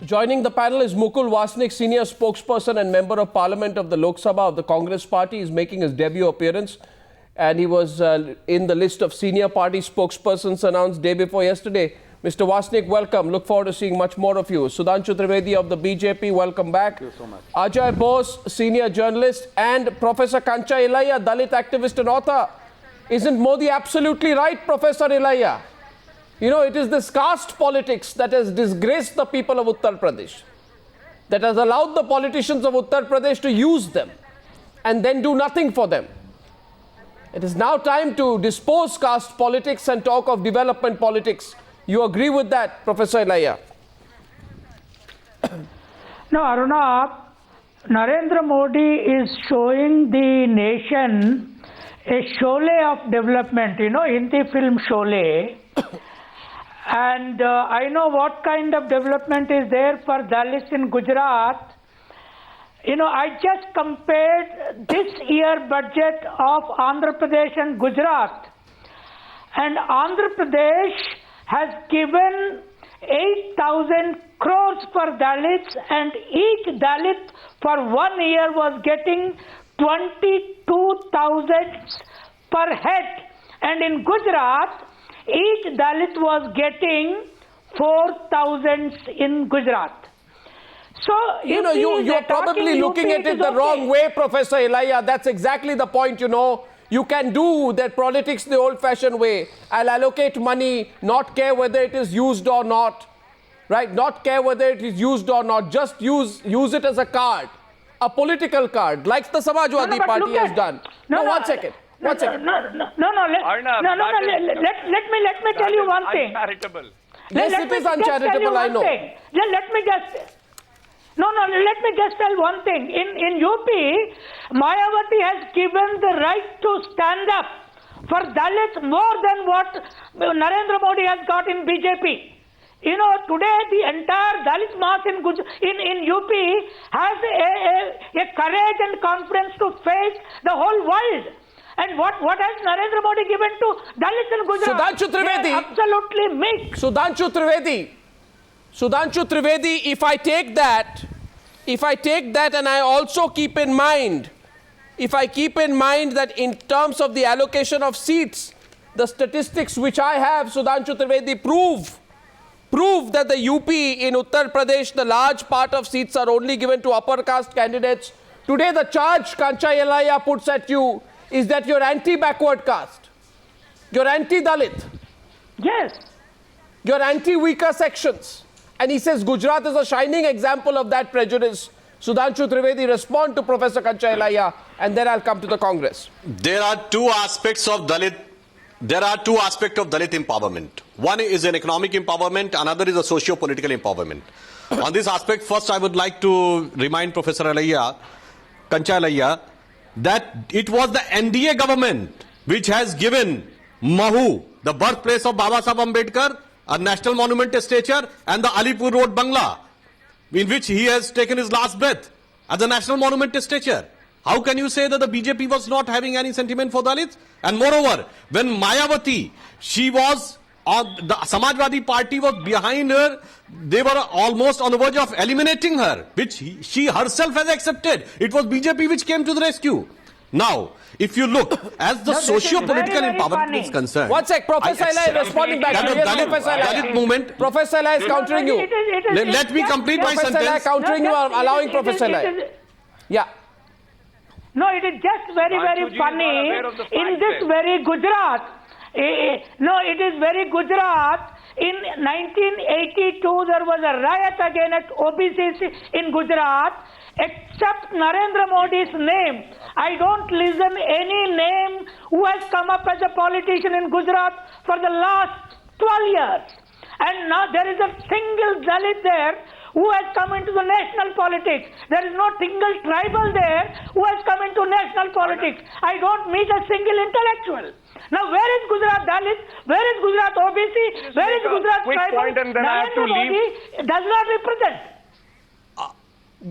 Joining the panel is Mukul Wasnik, senior spokesperson and member of parliament of the Lok Sabha of the Congress party. He's making his debut appearance and he was in the list of senior party spokespersons announced day before yesterday. Mr. Wasnik, welcome. Look forward to seeing much more of you. Sudhanshu Trivedi of the BJP, welcome back. Thank you so much. Ajoy Bose, senior journalist, and Professor Kancha, Illiah, Dalit activist and author. Isn't Modi absolutely right, Professor Illiah? You know, it is this caste politics that has disgraced the people of Uttar Pradesh, that has allowed the politicians of Uttar Pradesh to use them and then do nothing for them. It is now time to dispose caste politics and talk of development politics. You agree with that, Professor Illiah? No, Arnab, Narendra Modi is showing the nation a Sholay of development, you know, Hindi film Sholay. And I know what kind of development is there for Dalits in Gujarat. You know, I just compared this year budget of Andhra Pradesh and Gujarat. And Andhra Pradesh has given 8,000 crores for Dalits, and each Dalit for 1 year was getting 22,000 per head. And in Gujarat, each Dalit was getting 4,000 in Gujarat. So, you know, you're probably looking at it the wrong way, Professor Illiah. That's exactly the point, you know. You can do that politics the old-fashioned way. I'll allocate money, not care whether it is used or not. Right? Not care whether it is used or not. Just use it as a card, a political card, like the Samajwadi Party has done. One second. Let me tell you one thing. Uncharitable. Yes, it is uncharitable, I know. Let me just tell one thing. In UP, Mayawati has given the right to stand up for Dalits more than what Narendra Modi has got in BJP. You know, today the entire Dalit mass in UP has a courage and confidence to face the whole world. And what has Narendra Modi given to Dalits in Gujarat? Sudhanshu Trivedi. Absolutely mixed. Sudhanshu Trivedi, if I take that and I also keep in mind, that in terms of the allocation of seats, the statistics which I have, Sudhanshu Trivedi, prove that the UP in Uttar Pradesh, the large part of seats are only given to upper caste candidates. Today the charge Kancha Illiah puts at you is that you're anti-backward caste, you're anti-Dalit. Yes. You're anti-weaker sections. And he says Gujarat is a shining example of that prejudice. Sudhanshu Trivedi, respond to Professor Kancha Illiah, and then I'll come to the Congress. There are two aspects of Dalit empowerment. One is an economic empowerment, another is a socio-political empowerment. On this aspect, first I would like to remind Professor Illiah, Kancha Illiah, that it was the NDA government which has given Mahu, the birthplace of Baba Saheb Ambedkar, a national monument stature, and the Alipur Road Bangla, in which he has taken his last breath, as a national monument stature. How can you say that the BJP was not having any sentiment for Dalits? And moreover, when Mayawati, she was on the Samajwadi Party was behind her, they were almost on the verge of eliminating her, which she herself has accepted. It was BJP which came to the rescue. Now, if you look, as the socio-political empowerment is concerned... One sec, Professor Illiah responding back to you. Dalit movement... Professor Illiah is countering you. Let me complete my sentence. Professor Illiah countering you, allowing Professor Illiah. Yeah. No, it is just very funny. In this very Gujarat, it is very Gujarat. In 1982, there was a riot against OBCs in Gujarat. Except Narendra Modi's name, I don't listen any name who has come up as a politician in Gujarat for the last 12 years. And now there is a single Dalit there who has come into the national politics. There is no single tribal there who has come into national politics. I don't meet a single intellectual. Now, where is Gujarat Dalit? Where is Gujarat OBC? Where is Gujarat tribal? Narendra Modi does not represent.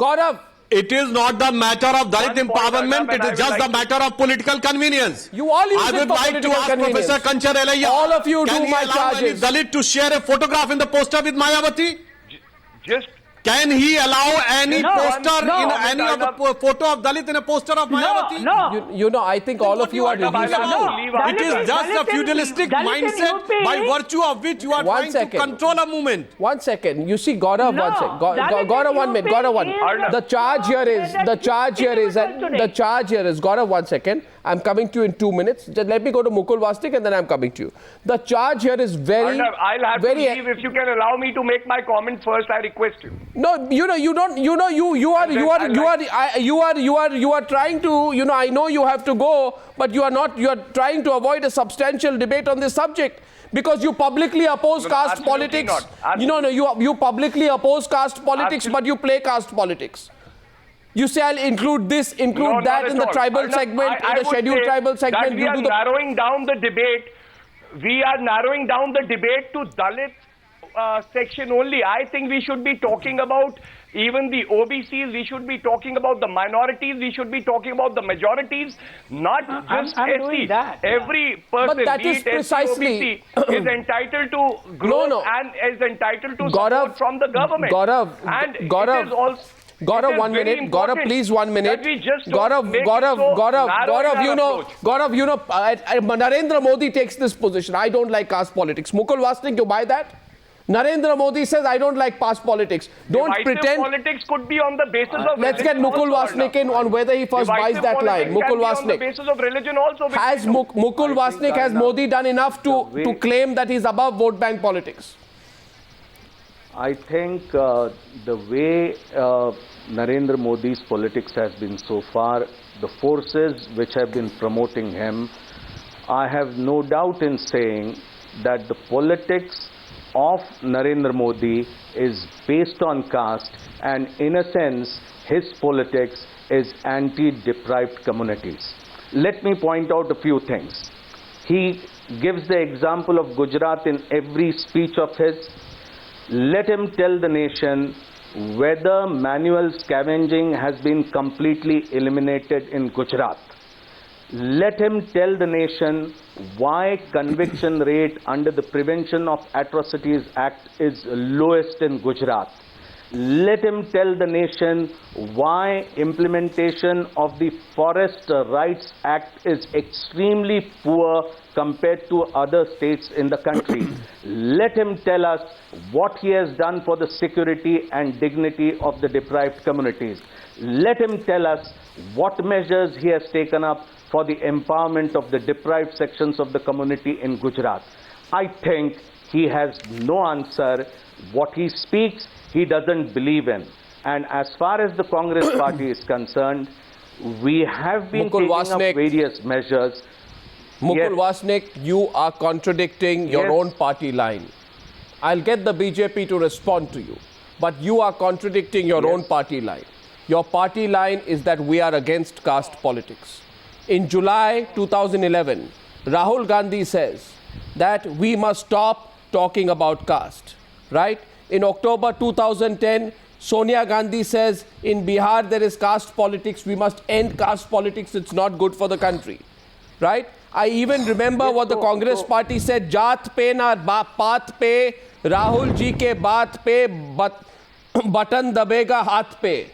Gaurav, it is not the matter of Dalit empowerment, it is just the matter of political convenience. You all use I would like to ask Professor Kancha Illiah, all of you do my charges. Can he allow any Dalit to share a photograph in the poster with Mayawati? Can he allow any No, poster, no. any of the photo of Dalit in a poster of Mayawati? No. You know, I think all of you are talking reducing. about? No. It is just a feudalistic mindset by virtue of which you are trying to control a movement. 1 second. You see, Gaurav, No, 1 second. Dalit Gaurav, 1 minute. Gaurav, 1. is- The charge here is, Gaurav, 1 second. I'm coming to you in 2 minutes. Just let me go to Mukul Wasnik and then I'm coming to you. The charge here is very, Arnab, I'll have very. to leave. If you can allow me to make my comment first, I request you. No, you are trying to, I know you have to go, but you are trying to avoid a substantial debate on this subject because you publicly oppose caste absolutely politics. not. You publicly oppose caste politics, but you play caste politics. You say I'll include this, include No, that not in at the all. tribal Arnab, segment, I in the would scheduled say tribal that segment. we You are do the narrowing down the debate. We are narrowing down the debate to Dalit section only. I think we should be talking about even the OBCs. We should be talking about the minorities. We should be talking about the majorities, not just I'm SC. doing that. Every person, But that be is it SC, precisely- OBC, is entitled to growth No. and is entitled to Gaurav, support from the government. Gaurav, and Gaurav, it is also. Gaurav, It is 1 very minute. Gaurav, important please 1 minute. that we just don't Gaurav, make it so narrow in our approach. Narendra Modi takes this position. I don't like caste politics. Mukul Wasnik, you buy that? Narendra Modi says, I don't like caste politics. Don't Divisive pretend. politics could be on the basis of Let's get religion Mukul also, Wasnik in on whether he first buys Divisive that line. politics can Mukul be on the Wasnik. basis of religion also. which Has we know. Mukul Wasnik, has Modi done enough to claim that he's above vote bank politics? I think the way Narendra Modi's politics has been so far, the forces which have been promoting him, I have no doubt in saying that the politics of Narendra Modi is based on caste, and in a sense his politics is anti-deprived communities. Let me point out a few things. He gives the example of Gujarat in every speech of his. Let him tell the nation whether manual scavenging has been completely eliminated in Gujarat. Let him tell the nation why conviction rate under the Prevention of Atrocities Act is lowest in Gujarat. Let him tell the nation why implementation of the Forest Rights Act is extremely poor compared to other states in the country. Let him tell us what he has done for the security and dignity of the deprived communities. Let him tell us what measures he has taken up for the empowerment of the deprived sections of the community in Gujarat. I think he has no answer. What he speaks, he doesn't believe in. And as far as the Congress party is concerned, we have been Mukul taking Wasnik. up various measures. Mukul Yes. Wasnik, you are contradicting your Yes. own party line. I'll get the BJP to respond to you, but you are contradicting your own party line. Your party line is that we are against caste politics. In July 2011, Rahul Gandhi says that we must stop talking about caste, right? In October 2010, Sonia Gandhi says in Bihar there is caste politics, we must end caste politics, it's not good for the country, right? I even remember what the Congress party said, Jaat pe na paat pe, Rahul ji ke baat pe, button dabega haath pe.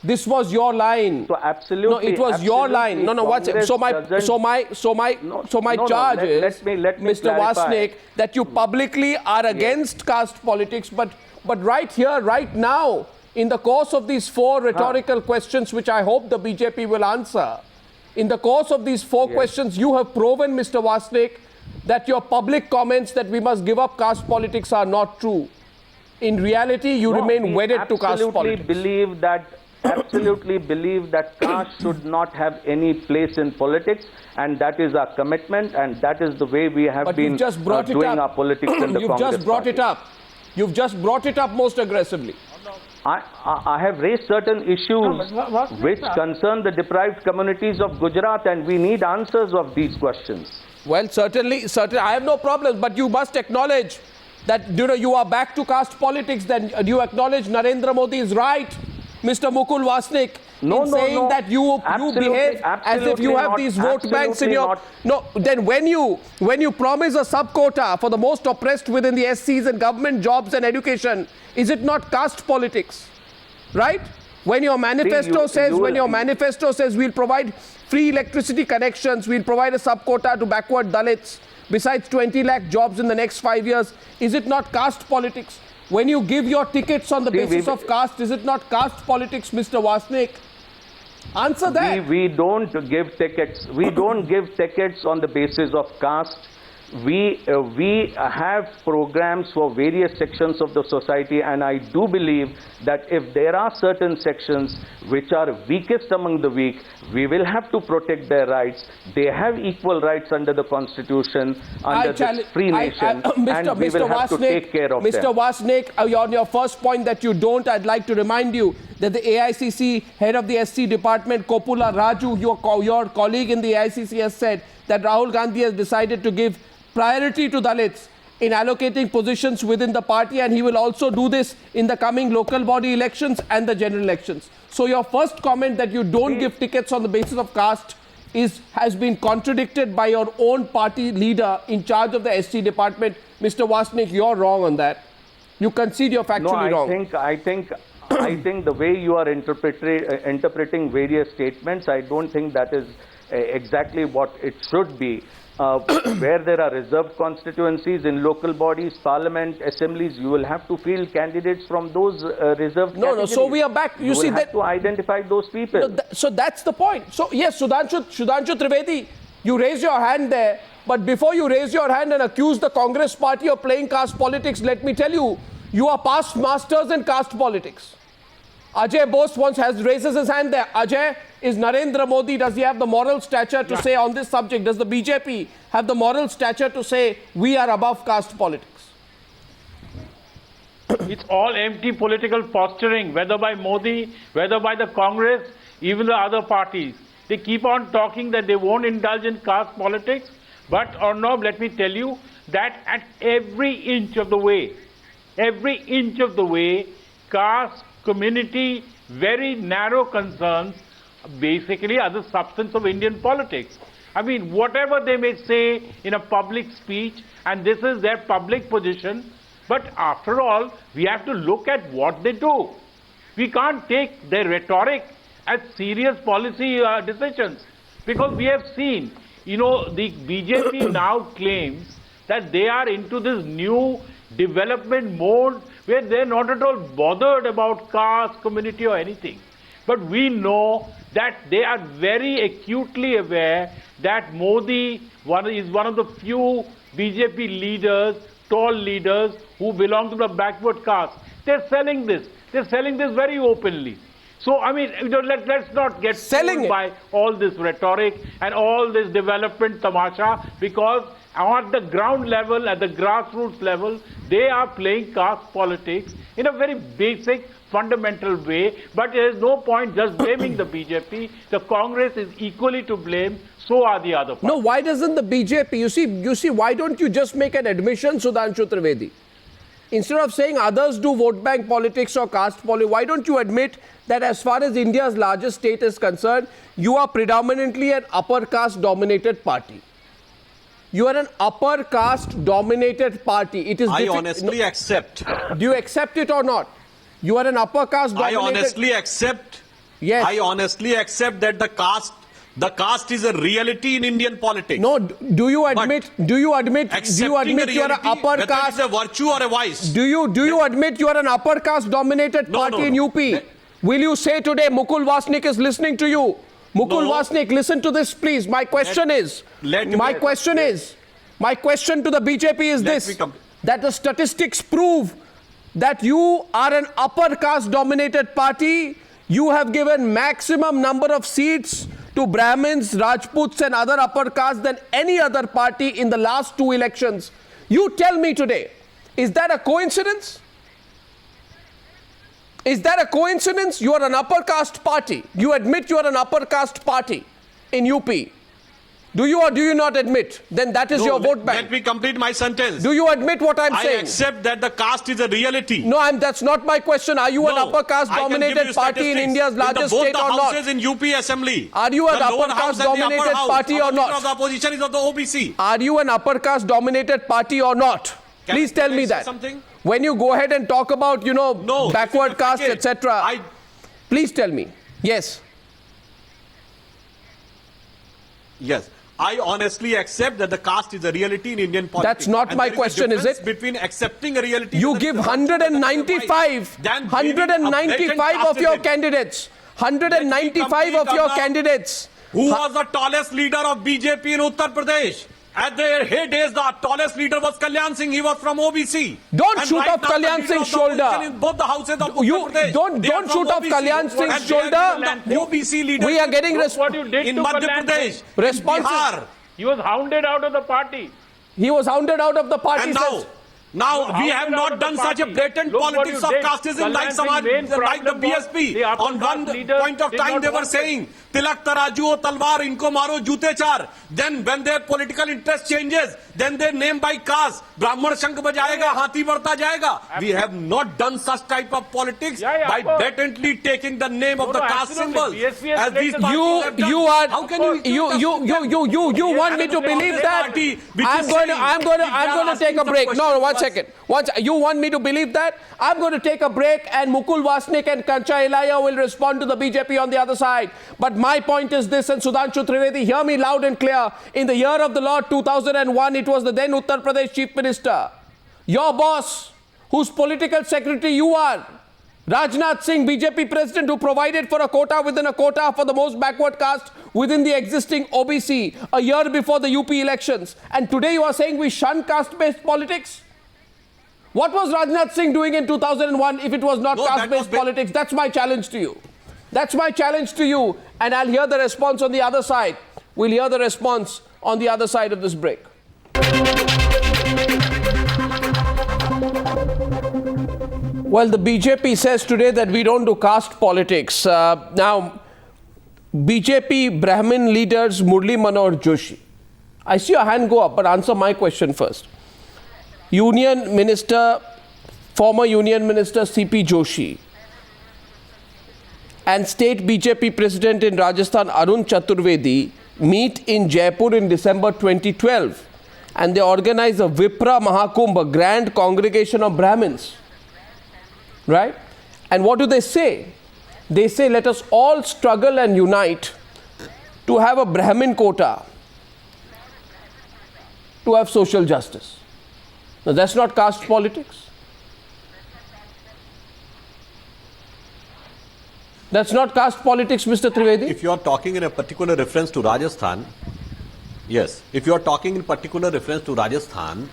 This was your line. So absolutely. No, it was your line. No, what's it? Congress So my No, charge is, let me Mr. clarify. Wasnik, that you publicly are against caste politics, but right here, right now, in the course of these 4 rhetorical questions, which I hope the BJP will answer, in the course of these 4 questions, you have proven, Mr. Wasnik, that your public comments that we must give up caste politics are not true. In reality, you remain wedded to caste politics. Absolutely believe that caste should not have any place in politics, and that is our commitment, and that is the way we have But been you've just brought it doing up. our politics in the You've Congress just brought party. it up. You've just brought it up most aggressively. I have raised certain issues which concern the deprived communities of Gujarat, and we need answers of these questions. Well, certainly, I have no problem, but you must acknowledge that you are back to caste politics. Then you acknowledge Narendra Modi is right, Mr. Mukul Wasnik, saying that you behave as if you have these vote banks in your... No, then when you promise a sub-quota for the most oppressed within the SCs and government jobs and education, is it not caste politics? Right? When your manifesto says we'll provide free electricity connections, we'll provide a sub-quota to backward Dalits, besides 20 lakh jobs in the next 5 years, is it not caste politics? When you give your tickets on the basis of caste, is it not caste politics, Mr. Wasnik? Answer that. We don't give tickets. We don't give tickets on the basis of caste. We have programs for various sections of the society, and I do believe that if there are certain sections which are weakest among the weak, we will have to protect their rights. They have equal rights under the Constitution, under this free nation, and we will have to take care of them. Mr. Wasnik, on your first point that you don't, I'd like to remind you that the AICC head of the SC department, Kopula Raju, your colleague in the AICC, has said that Rahul Gandhi has decided to give priority to Dalits in allocating positions within the party, and he will also do this in the coming local body elections and the general elections. So your first comment that you don't give tickets on the basis of caste has been contradicted by your own party leader in charge of the SC department. Mr. Wasnik, you're wrong on that. You concede you're factually wrong. I think the way you are interpreting various statements, I don't think that is exactly what it should be. Where there are reserved constituencies in local bodies, parliament, assemblies, you will have to field candidates from those reserved categories. No, so we are back. You see, have to identify those people. No, so that's the point. So yes, Sudhanshu Trivedi, you raise your hand there, but before you raise your hand and accuse the Congress party of playing caste politics, let me tell you, you are past masters in caste politics. Ajoy Bose raises his hand there. Ajay, is Narendra Modi, does he have the moral stature to say on this subject? Does the BJP have the moral stature to say we are above caste politics? It's all empty political posturing, whether by Modi, whether by the Congress, even the other parties. They keep on talking that they won't indulge in caste politics. But, Arnab, let me tell you that at every inch of the way, caste, community, very narrow concerns basically are the substance of Indian politics. I mean, whatever they may say in a public speech, and this is their public position, but after all, we have to look at what they do. We can't take their rhetoric as serious policy decisions, because we have seen, the BJP now claims that they are into this new development mode where they're not at all bothered about caste, community or anything. But we know that they are very acutely aware that Modi is one of the few BJP leaders, tall leaders, who belong to the backward caste. They're selling this. They're selling this very openly. So, I mean, let's not get fooled by all this rhetoric and all this development tamasha, because at the ground level, at the grassroots level, they are playing caste politics in a very basic, fundamental way. But there is no point just blaming the BJP. The Congress is equally to blame. So are the other parties. No, why doesn't the BJP? You see, why don't you just make an admission, Sudhanshu Trivedi? Instead of saying others do vote bank politics or caste politics, why don't you admit that as far as India's largest state is concerned, you are predominantly an upper caste dominated party? You are an upper caste dominated party. It is. I honestly accept. Do you accept it or not? You are an upper caste dominated. I honestly accept. Yes. I honestly accept that the caste is a reality in Indian politics. No, do you admit you are an upper caste? Whether it's a virtue or a vice. Do you admit you are an upper caste dominated party in UP? Will you say today Mukul Wasnik is listening to you? Mukul Wasnik, listen to this, please. My question to the BJP is this: that the statistics prove that you are an upper caste dominated party. You have given maximum number of seats to Brahmins, Rajputs and other upper caste than any other party in the last 2 elections. You tell me today, is that a coincidence? Is that a coincidence? You are an upper caste party. You admit you are an upper caste party in UP. Do you or do you not admit? Then that is your vote bank. Let me complete my sentence. Do you admit what I'm saying? I accept that the caste is a reality. No, that's not my question. Are you an upper caste dominated party in India's largest state or not? Houses in UP Assembly. Are you an upper caste dominated party or not? Of the opposition is of the OBC. Are you an upper caste dominated party or not? Please tell me that. Something? When you go ahead and talk about, backward caste, etc. Please tell me. Yes. Yes. I honestly accept that the caste is a reality in Indian politics. That's not my question, is it? Between accepting a reality... You give 195 of your candidates. 195 of your candidates. Who was the tallest leader of BJP in Uttar Pradesh? At their heydays, the tallest leader was Kalyan Singh. He was from OBC. Don't shoot off Kalyan Singh's shoulder. In both the houses of Uttar Pradesh. Don't shoot off Kalyan Singh's shoulder. OBC leader. We are getting what you did in to Madhya Kalyan Pradesh. Singh. Responses. He was hounded out of the party. He was hounded out of the party. And now we have not done such a blatant politics of casteism like the BSP. On one point of time they were saying, Tilak Taraju o Talwar, inko maro jute char. Then when their political interest changes, then they name by caste. Brahman Shank bajayega, Hathi barta jayega. We have not done such type of politics by blatantly taking the name of the caste symbol. As these you want me to believe that? I'm going to take a break. No, 1 second. You want me to believe that? I'm going to take a break and Mukul Wasnik and Kancha Illiah will respond to the BJP on the other side. But my point is this, and Sudhanshu Trivedi, hear me loud and clear. In the year of the Lord 2001, it was the then Uttar Pradesh Chief Minister, your boss, whose political secretary you are, Rajnath Singh, BJP President, who provided for a quota within a quota for the most backward caste within the existing OBC a year before the UP elections. And today you are saying we shun caste-based politics? What was Rajnath Singh doing in 2001 if it was not caste-based politics? That's my challenge to you. That's my challenge to you. And I'll hear the response on the other side. We'll hear the response on the other side of this break. Well, the BJP says today that we don't do caste politics. Now, BJP Brahmin leaders Murli Manohar Joshi. I see your hand go up, but answer my question first. Union Minister, former Union Minister C.P. Joshi and State BJP President in Rajasthan Arun Chaturvedi meet in Jaipur in December 2012 and they organize a Vipra Mahakumbh, a grand congregation of Brahmins. Right? And what do they say? They say, let us all struggle and unite to have a Brahmin quota, to have social justice. Now, that's not caste politics. That's not caste politics, Mr. Trivedi. If you are talking in a particular reference to Rajasthan, yes, if you are talking in particular reference to Rajasthan,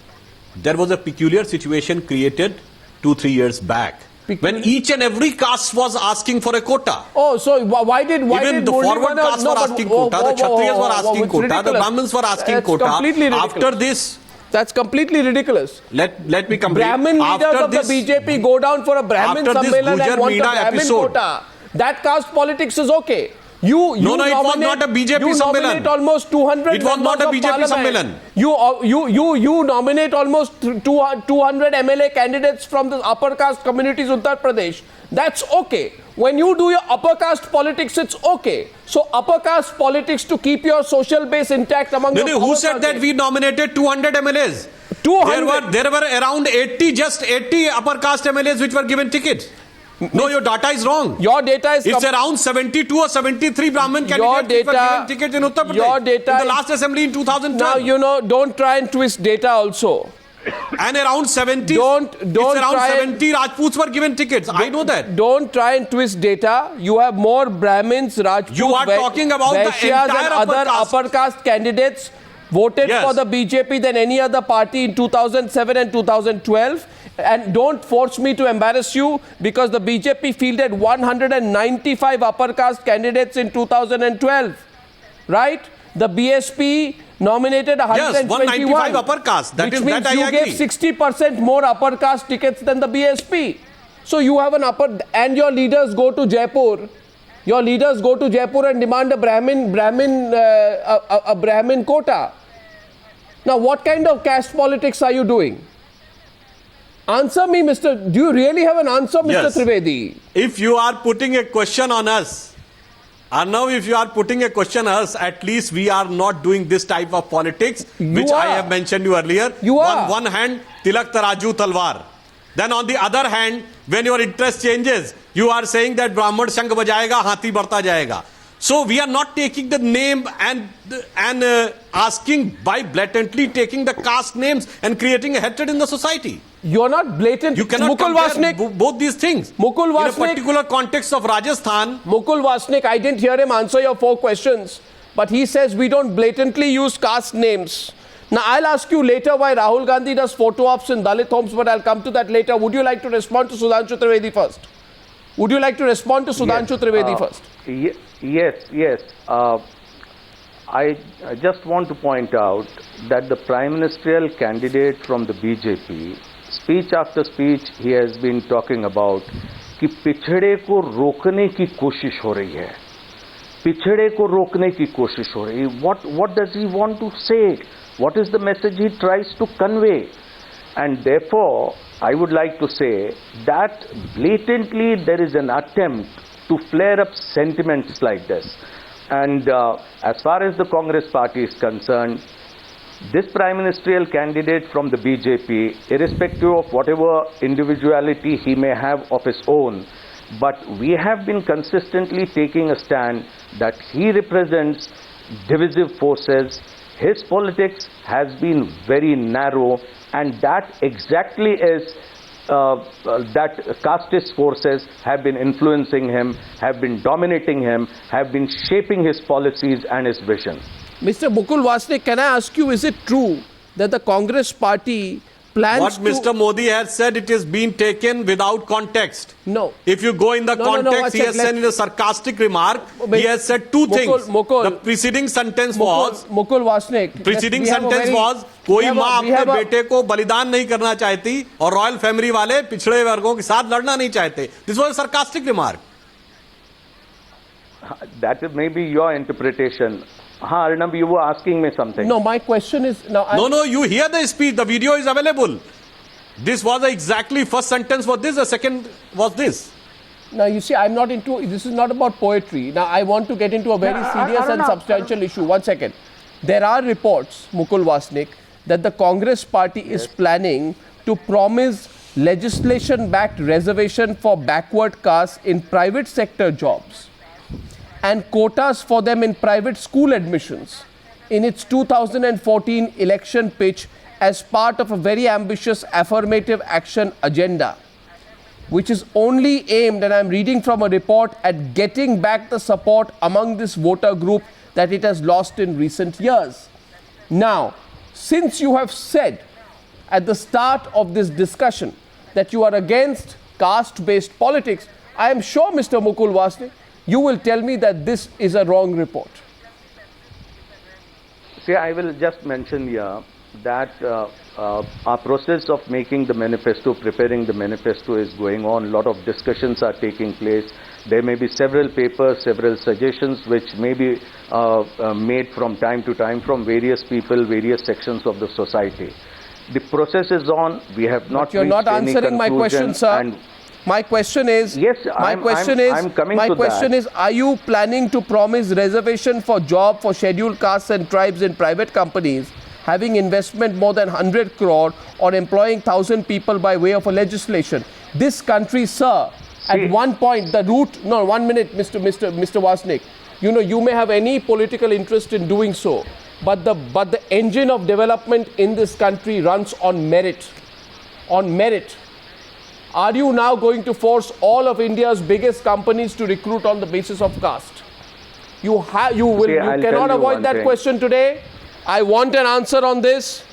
there was a peculiar situation created 2-3 years back. When each and every caste was asking for a quota. Oh, so why did even the forward castes were asking quota, the Kshatriyas were asking quota, the Brahmins were asking quota. After this, that's completely ridiculous. Let me complete. Brahmin leaders of the BJP go down for a Brahmin Sammelan and want a Brahmin quota. That caste politics is okay. It was not a BJP you Sammelan. Nominate almost 200 it was not a BJP Sammelan. You nominate almost 200 MLA candidates from the upper caste communities of Uttar Pradesh. That's okay. When you do your upper caste politics, it's okay. So upper caste politics to keep your social base intact among who said that we nominated 200 MLAs? 200. There were around 80 upper caste MLAs which were given tickets. No, your data is wrong. Your data is... It's around 72 or 73 Brahmin candidates who were given tickets in Uttar Pradesh. Your data in the last assembly in 2012. Now, don't try and twist data also. And around 70... It's around 70 Rajputs were given tickets. I know that. Don't try and twist data. You have more Brahmins, Rajputs, you are talking about the entire and other upper caste candidates voted for the BJP than any other party in 2007 and 2012. And don't force me to embarrass you because the BJP fielded 195 upper caste candidates in 2012. Right? The BSP nominated 121. Yes, 195 upper caste. Which means you gave 60% more upper caste tickets than the BSP. So you have an upper, and your leaders go to Jaipur Your leaders go to Jaipur and demand a Brahmin quota. Now, what kind of caste politics are you doing? Answer me, do you really have an answer, Mr. Yes. Trivedi? If you are putting a question on us, Arnab, if you are putting a question on us, at least we are not doing this type of politics, which I have mentioned you earlier. You are. On one hand, Tilak Taraju Talwar. Then on the other hand, when your interest changes, you are saying that Brahman Shank bajayega, Hathi barta jayega. So we are not taking the name and asking by blatantly taking the caste names and creating a hatred in the society. You are not blatant. You cannot Mukul compare Wasnik, both these things. Mukul Wasnik, in a particular context of Rajasthan. Mukul Wasnik, I didn't hear him answer your 4 questions, but he says we don't blatantly use caste names. Now, I'll ask you later why Rahul Gandhi does photo ops in Dalit homes, but I'll come to that later. Would you like to respond to Sudhanshu Trivedi first? Would you like to respond to Sudhanshu Trivedi first? Yes. I just want to point out that the Prime Ministerial candidate from the BJP, speech after speech, he has been talking about कि पिछड़े को रोकने की कोशिश हो रही है. पिछड़े को रोकने की कोशिश हो रही है. What does he want to say? What is the message he tries to convey? And therefore, I would like to say that blatantly there is an attempt to flare up sentiments like this. And as far as the Congress party is concerned, this Prime Ministerial candidate from the BJP, irrespective of whatever individuality he may have of his own, but we have been consistently taking a stand that he represents divisive forces. His politics has been very narrow, and that exactly is that casteist forces have been influencing him, have been dominating him, have been shaping his policies and his vision. Mr. Mukul Wasnik, can I ask you, is it true that the Congress party plans what Mr. Modi has said, it is being taken without context. No. If you go in the context, he has said in a sarcastic remark, he has said 2 things. The preceding sentence was, Mukul Wasnik, preceding sentence was, कोई माँ अपने बेटे को बलिदान नहीं करना चाहती और रॉयल फैमिली वाले पिछड़े वर्गों के साथ लड़ना नहीं चाहते. This was a sarcastic remark. That may be your interpretation. Arnab, you were asking me something. No, my question is... No, you hear the speech. The video is available. This was exactly first sentence was this, the second was this. Now, you see, I'm not into... This is not about poetry. Now, I want to get into a very serious and substantial issue. 1 second. There are reports, Mukul Wasnik, that the Congress party is planning to promise legislation-backed reservation for backward castes in private sector jobs and quotas for them in private school admissions in its 2014 election pitch as part of a very ambitious affirmative action agenda, which is only aimed, and I'm reading from a report, at getting back the support among this voter group that it has lost in recent years. Now, since you have said at the start of this discussion that you are against caste-based politics, I am sure, Mr. Mukul Wasnik, you will tell me that this is a wrong report. See, I will just mention here that our process of making the manifesto, preparing the manifesto is going on. A lot of discussions are taking place. There may be several papers, several suggestions which may be made from time to time from various people, various sections of the society. The process is on. We have not. But you're not answering my question, sir. My question is, yes, I'm coming to that. Are you planning to promise reservation for job for scheduled castes and tribes in private companies, having investment more than 100 crore or employing 1,000 people by way of a legislation? This country, sir, at one point, the route, no, 1 minute, Mr. Wasnik, you know, you may have any political interest in doing so, but the engine of development in this country runs on merit. On merit. Are you now going to force all of India's biggest companies to recruit on the basis of caste? You cannot avoid that question today. I want an answer on this.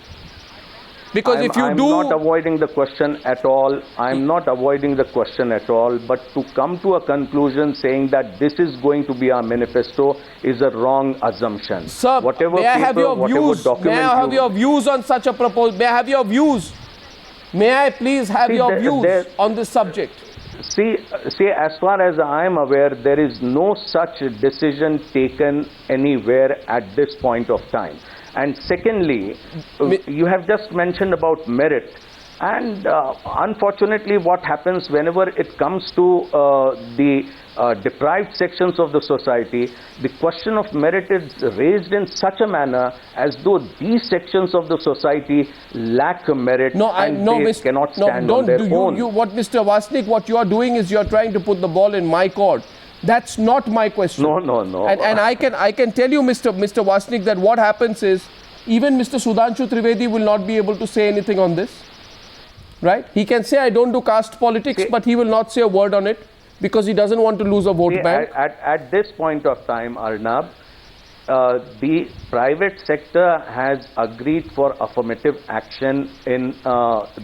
Because if you do... I'm not avoiding the question at all. I'm not avoiding the question at all. But to come to a conclusion saying that this is going to be our manifesto is a wrong assumption. Sir, may I have your views? May I have your views on such a proposal? May I have your views? May I please have your views on this subject? See, as far as I am aware, there is no such decision taken anywhere at this point of time. And secondly, you have just mentioned about merit. And unfortunately, what happens whenever it comes to the deprived sections of the society, the question of merit is raised in such a manner as though these sections of the society lack merit cannot stand on their own. What Mr. Wasnik, what you are doing is you are trying to put the ball in my court. That's not my question. No. And I can tell you, Mr. Wasnik, that what happens is even Mr. Sudhanshu Trivedi will not be able to say anything on this. Right? He can say, I don't do caste politics, but he will not say a word on it because he doesn't want to lose a vote bank. At this point of time, Arnab, the private sector has agreed for affirmative action in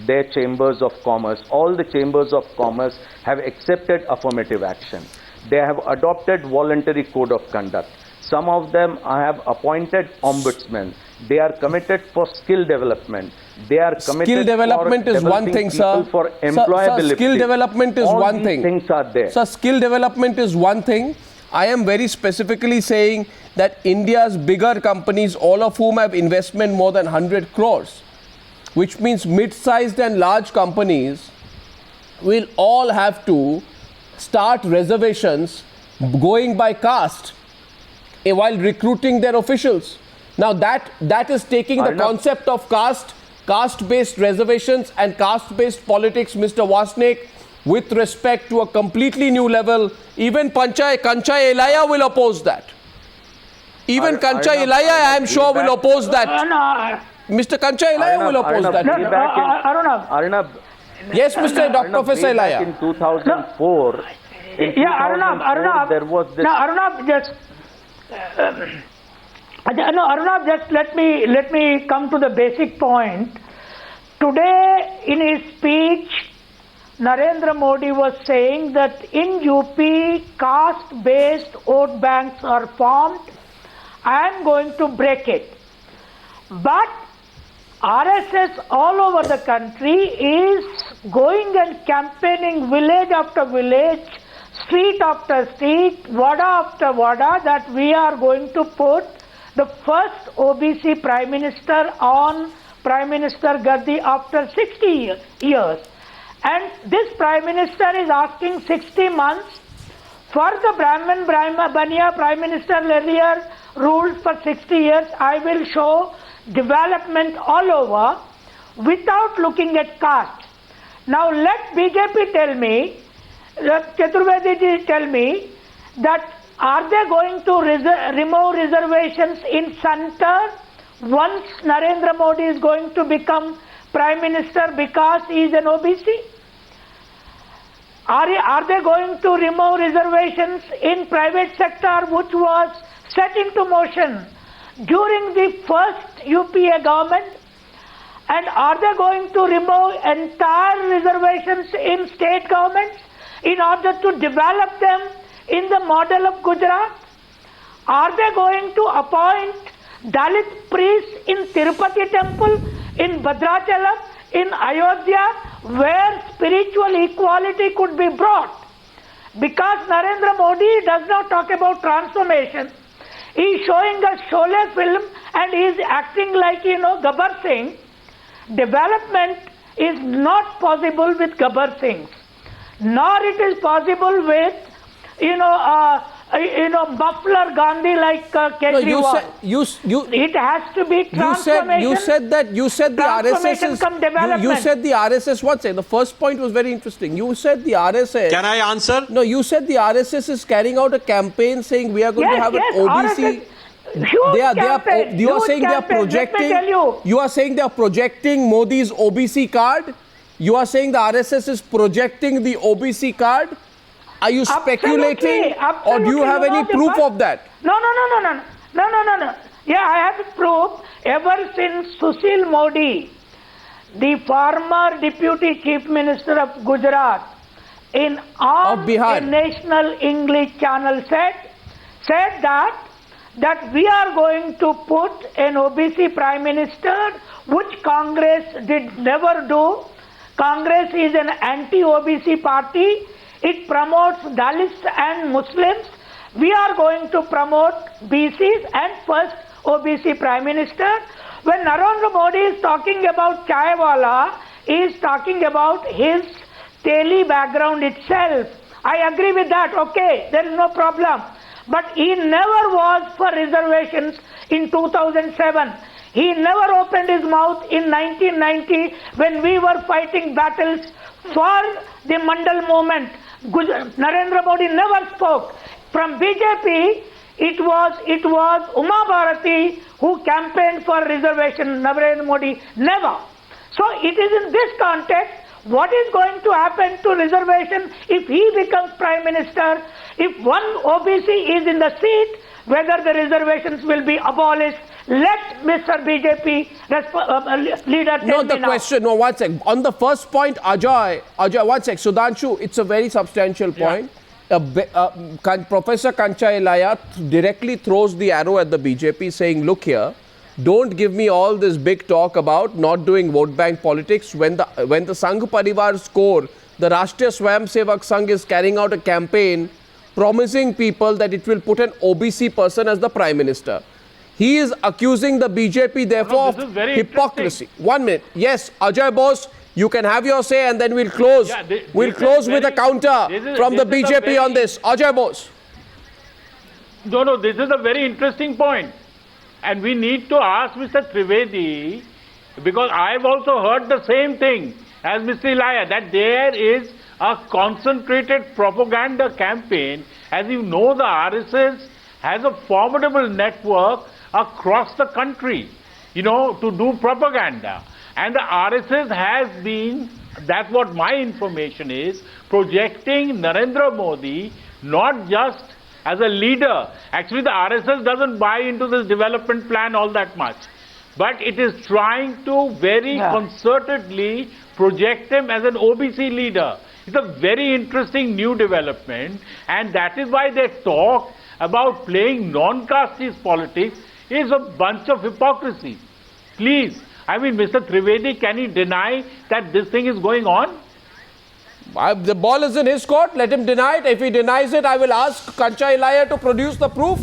their chambers of commerce. All the chambers of commerce have accepted affirmative action. They have adopted voluntary code of conduct. Some of them have appointed ombudsmen. They are committed for skill development. They are committed skill development for is one thing, sir. For employability. Sir, skill development is all one thing. Things are there. Sir, skill development is one thing. I am very specifically saying that India's bigger companies, all of whom have investment more than 100 crores, which means mid-sized and large companies will all have to start reservations going by caste while recruiting their officials. Now that is taking the concept of caste-based reservations and caste-based politics, Mr. Wasnik, with respect to a completely new level. Even Kancha Illiah will oppose that. Even Kancha Illiah, I am sure, will oppose that. Mr. Kancha Illiah will oppose that. Arnab. Yes, Mr. Dr. Professor Illiah. In 2004, there was this. Arnab, just Arnab, just let me come to the basic point. Today, in his speech, Narendra Modi was saying that in UP, caste-based vote banks are formed. I am going to break it. But RSS all over the country is going and campaigning village after village, street after street, wada after wada, that we are going to put the first OBC Prime Minister on Prime Minister Gaddi after 60 years. And this Prime Minister is asking 60 months for the Brahman Bania Prime Minister earlier ruled for 60 years. I will show development all over without looking at caste. Now let BJP tell me, let Chaturvedi ji tell me that are they going to remove reservations in center once Narendra Modi is going to become Prime Minister because he is an OBC? Are they going to remove reservations in private sector which was set into motion during the first UPA government? And are they going to remove entire reservations in state governments in order to develop them in the model of Gujarat? Are they going to appoint Dalit priests in Tirupati temple, in Bhadrachalam, in Ayodhya, where spiritual equality could be brought? Because Narendra Modi does not talk about transformation. He is showing a Sholay film and he is acting like, Gabbar Singh. Development is not possible with Gabbar Singhs, nor it is possible with, Buffalo Gandhi like Kejriwal. It has to be transformation. You said the RSS is. You said the RSS. One second. The first point was very interesting. You said the RSS. Can I answer? No, you said the RSS is carrying out a campaign saying we are going to have an OBC. You are saying they are projecting. You are saying they are projecting Modi's OBC card. You are saying the RSS is projecting the OBC card. Are you speculating, or do you have any proof of that? No. Yeah, I have proof. Ever since Sushil Modi, the former Deputy Chief Minister of Gujarat, in on a national English channel said that we are going to put an OBC Prime Minister, which Congress did never do. Congress is an anti-OBC party. It promotes Dalits and Muslims. We are going to promote BCs and first OBC Prime Minister. When Narendra Modi is talking about Chaiwala, he is talking about his Teli background itself. I agree with that, okay, there is no problem. But he never was for reservations in 2007. He never opened his mouth in 1990 when we were fighting battles for the Mandal movement. Narendra Modi never spoke. From BJP, it was Uma Bharati who campaigned for reservation. Narendra Modi never. So it is in this context, what is going to happen to reservation if he becomes Prime Minister? If one OBC is in the seat, whether the reservations will be abolished, let Mr. BJP leader tell No, the me question, no, one sec. On the first point, Ajoy, one sec. Sudhanshu, it's a very substantial point. Professor Kancha Illiah directly throws the arrow at the BJP saying, look here, don't give me all this big talk about not doing vote bank politics when the Sangh Parivar's core, the Rashtriya Swayamsevak Sangh, is carrying out a campaign promising people that it will put an OBC person as the Prime Minister. He is accusing the BJP therefore of hypocrisy. 1 minute. Yes, Ajoy Bose, you can have your say and then we'll close. Yeah, we'll close with a counter from the BJP on this. Ajoy Bose. No, this is a very interesting point. And we need to ask Mr. Trivedi, because I've also heard the same thing as Mr. Illiah, that there is a concentrated propaganda campaign. As you know, the RSS has a formidable network across the country, you know, to do propaganda. And the RSS has been, that's what my information is, projecting Narendra Modi not just as a leader. Actually, the RSS doesn't buy into this development plan all that much. But it is trying to very concertedly project him as an OBC leader. It's a very interesting new development, and that is why they talk about playing non-casteist politics is a bunch of hypocrisy. Please, I mean, Mr. Trivedi, can he deny that this thing is going on? The ball is in his court. Let him deny it. If he denies it, I will ask Kancha Illiah to produce the proof.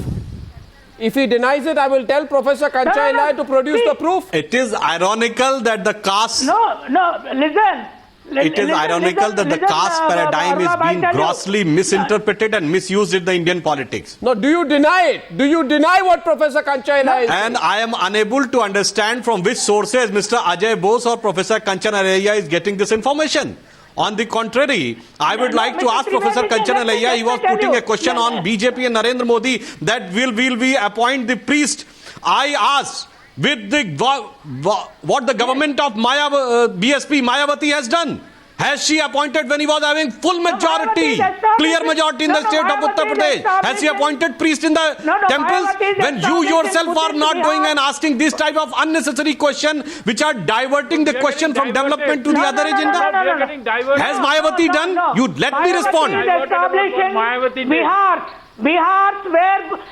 If he denies it, I will tell Professor Kancha Illiah to produce the proof. It is ironical that the caste... Listen. It is ironical that the caste paradigm is being grossly misinterpreted and misused in the Indian politics. No, do you deny it? Do you deny what Professor Kancha Illiah is saying? And I am unable to understand from which sources Mr. Ajoy Bose or Professor Kancha Illiah is getting this information. On the contrary, I would like to ask Professor Kancha Illiah, he was putting a question on BJP and Narendra Modi that will we appoint the priest. I asked with the what the government of BSP Mayawati has done. Has she appointed when he was having full majority, clear majority in the state of Uttar Pradesh? Has she appointed priest in the temples? When you yourself are not doing and asking this type of unnecessary question, which are diverting the question from development to the other agenda? Has Mayawati done? You let me respond. Bihar,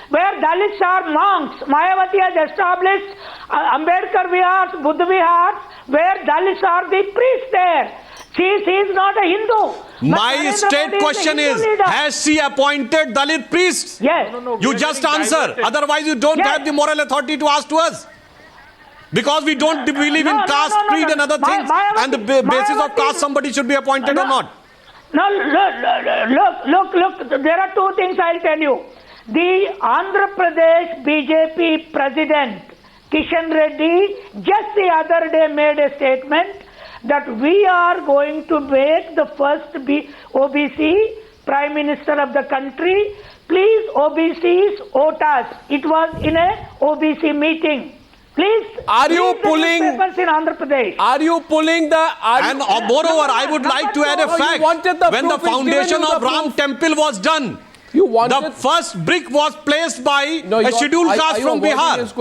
where Dalits are monks. Mayawati has established Ambedkar Vihars, Buddha Vihars, where Dalits are the priests there. She is not a Hindu. My straight question is, has she appointed Dalit priests? Yes. You just answer. Otherwise, you don't have the moral authority to ask to us. Because we don't believe in caste, creed and other things. And the basis of caste, somebody should be appointed or not. No, look, there are two things I'll tell you. The Andhra Pradesh BJP President, Kishan Reddy, just the other day made a statement that we are going to make the first OBC Prime Minister of the country. Please, OBCs, vote us. It was in a OBC meeting. Please, are you pulling in Andhra Pradesh? Are you pulling the... And moreover, I would like to add a fact. When the foundation of Ram Temple was done, the first brick was placed by a scheduled caste from Bihar. His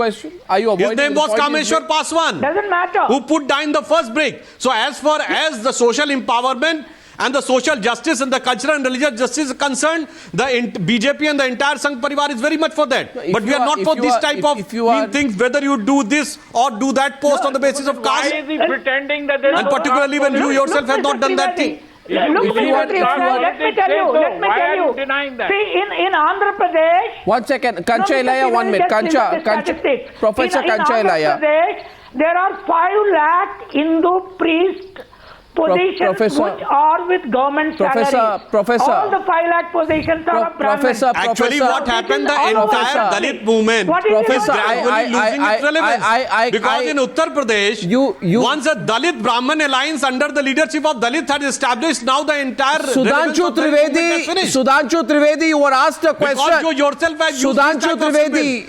name was Kameshwar Paswan. Doesn't matter. Who put down the first brick. So as far as the social empowerment and the social justice and the cultural and religious justice is concerned, the BJP and the entire Sangh Parivar is very much for that. But we are not for this type of things, whether you do this or do that post on the basis of caste. Why is he pretending that there is and particularly when you yourself have not done that thing. Look, Mr. Trivedi, let me tell you. Why are you denying that? See, in Andhra Pradesh... One second. Kancha Illiah, 1 minute. Kancha, Professor Kancha Illiah. In Andhra Pradesh, there are 5 lakh Hindu priest positions which are with government salaries. Professor. All the 5 lakh positions are of Brahmins. Actually, what happened, the entire Dalit movement is gradually losing its relevance. Because in Uttar Pradesh, once a Dalit Brahman alliance under the leadership of Dalit had established, now the entire Sudhanshu Trivedi, you were asked a question. Because you yourself have used this type of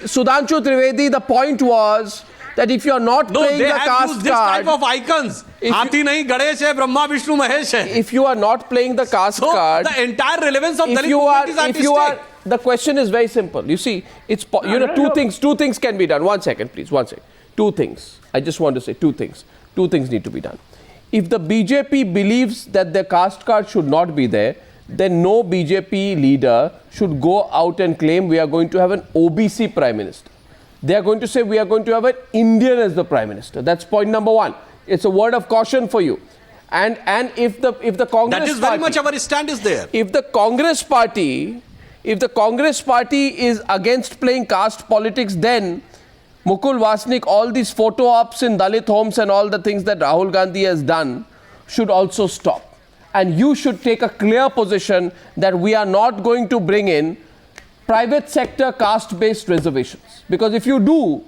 Sudhanshu Trivedi, the point was that if you are not playing the caste this card, type of icons. Hathi nahi, Ganesh hai, Brahma, Vishnu, Mahesh hai. If you are not playing the caste card, the entire relevance of Dalit movement is at stake. The question is very simple. You see, it's two things can be done. 1 second, please. 1 second. 2 things. I just want to say 2 things. 2 things need to be done. If the BJP believes that the caste card should not be there, then no BJP leader should go out and claim we are going to have an OBC Prime Minister. They are going to say we are going to have an Indian as the Prime Minister. That's point number 1. It's a word of caution for you. And if the Congress that is very much our stand is there. If the Congress party is against playing caste politics, then Mukul Wasnik, all these photo ops in Dalit homes and all the things that Rahul Gandhi has done should also stop. And you should take a clear position that we are not going to bring in private sector caste-based reservations. Because if you do,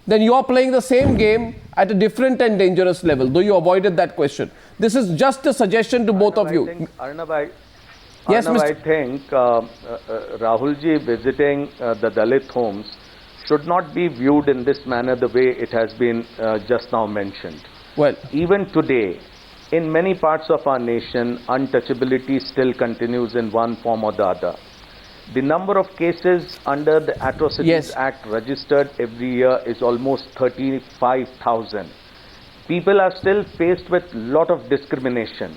then you are playing the same game at a different and dangerous level, though you avoided that question. This is just a suggestion to both of you. Arnab, Mr. I think Rahulji visiting the Dalit homes should not be viewed in this manner the way it has been just now mentioned. Well, even today, in many parts of our nation, untouchability still continues in one form or the other. The number of cases under the Atrocities Act registered every year is almost 35,000. People are still faced with a lot of discrimination.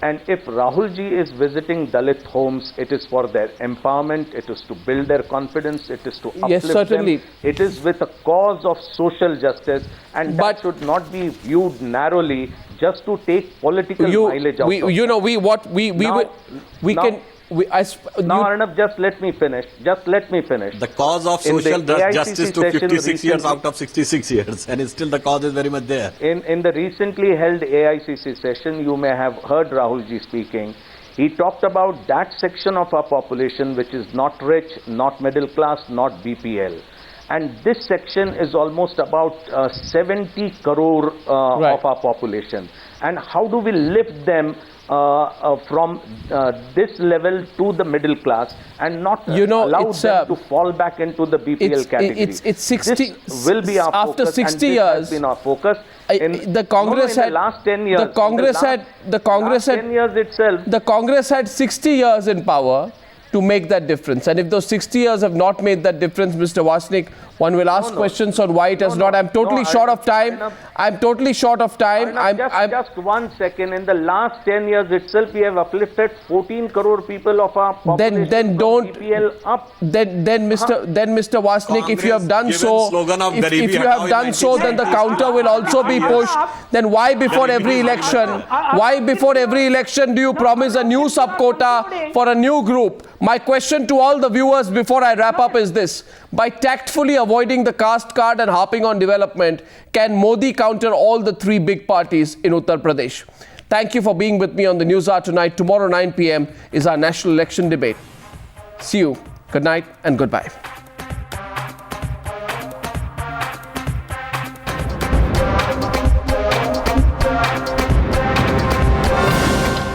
And if Rahulji is visiting Dalit homes, it is for their empowerment, it is to build their confidence, it is to uplift them. It is with a cause of social justice, and that should not be viewed narrowly just to take political mileage out of it. Arnab, just let me finish. The cause of social justice took 56 years out of 66 years, and still the cause is very much there. In the recently held AICC session, you may have heard Rahulji speaking. He talked about that section of our population which is not rich, not middle class, not BPL. And this section is almost about 70 crore of our population. And how do we lift them from this level to the middle class and not allow them to fall back into the BPL category? It's 60. This will be our after focus, 60 and this years has been our focus. The Congress had 10 years itself. The Congress had 60 years in power to make that difference. And if those 60 years have not made that difference, Mr. Wasnik, one will ask questions on why it has not. I'm totally short of time. Just 1 second. In the last 10 years itself, we have uplifted 14 crore people of our population then don't BPL up. Then Mr. Wasnik, if you have done so, if you have done so, then the counter will also be pushed. Then why before every election do you promise a new sub-quota for a new group? My question to all the viewers before I wrap up is this: by tactfully avoiding the caste card and harping on development, can Modi counter all the 3 big parties in Uttar Pradesh? Thank you for being with me on the Newshour tonight. Tomorrow 9 p.m. is our national election debate. See you. Good night and goodbye.